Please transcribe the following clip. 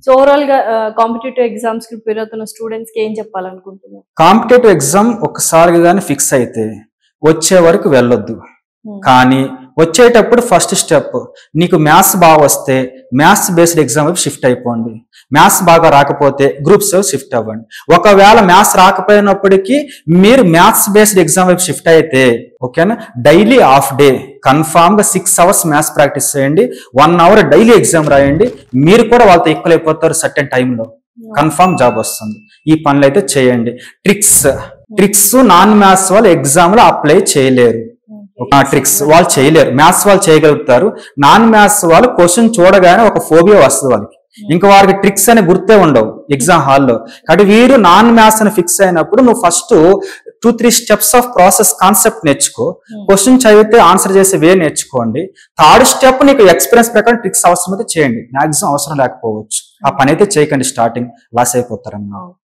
So overall గా competitive exams కి prepare అవుతున్న స్టూడెంట్స్ కి ఏం చెప్పాలనుకుంటున్నారు? కాంపిటేటివ్ ఎగ్జామ్ ఒకసారి కానీ ఫిక్స్ అయితే వచ్చే వరకు వెళ్ళొద్దు. కానీ వచ్చేటప్పుడు ఫస్ట్ స్టెప్, నీకు మ్యాథ్స్ బాగా వస్తే మ్యాథ్స్ బేస్డ్ ఎగ్జామ్ వైపు షిఫ్ట్ అయిపోండి. మ్యాథ్స్ బాగా రాకపోతే గ్రూప్స్ షిఫ్ట్ అవ్వండి. ఒకవేళ మ్యాథ్స్ రాకపోయినప్పటికీ మీరు మ్యాథ్స్ బేస్డ్ ఎగ్జామ్ వైపు షిఫ్ట్ అయితే ఓకేనా, డైలీ హాఫ్ డే కన్ఫామ్ గా 6 hours మ్యాథ్స్ ప్రాక్టీస్ చేయండి. 1 hour డైలీ ఎగ్జామ్ రాయండి. మీరు కూడా వాళ్ళతో ఈక్వల్ అయిపోతారు. సర్టెన్ టైంలో కన్ఫామ్ జాబ్ వస్తుంది. ఈ పనులు అయితే చేయండి. ట్రిక్స్ నాన్ మ్యాథ్స్ వాళ్ళు ఎగ్జామ్ లో అప్లై చేయలేరు. ట్రిక్స్ వాళ్ళు చేయలేరు, మ్యాథ్స్ వాళ్ళు చేయగలుగుతారు. నాన్ మ్యాథ్స్ వాళ్ళు క్వశ్చన్ చూడగానే ఒక ఫోబియా వస్తుంది వాళ్ళకి. ఇంకా వారికి ట్రిక్స్ అని గుర్తే ఉండవు ఎగ్జామ్ హాల్లో. కాబట్టి వీరు నాన్ మ్యాథ్స్ అని ఫిక్స్ అయినప్పుడు నువ్వు first 2-3 steps of process concept నేర్చుకో. క్వశ్చన్ చదివితే ఆన్సర్ చేసే వే నేర్చుకోండి. థర్డ్ స్టెప్ నీకు ఎక్స్పీరియన్స్ ప్రకారం ట్రిక్స్ అవసరం అయితే చేయండి. మ్యాక్సిమం అవసరం లేకపోవచ్చు. ఆ పని అయితే చేయకండి. Starting loss అయిపోతారమ్మా.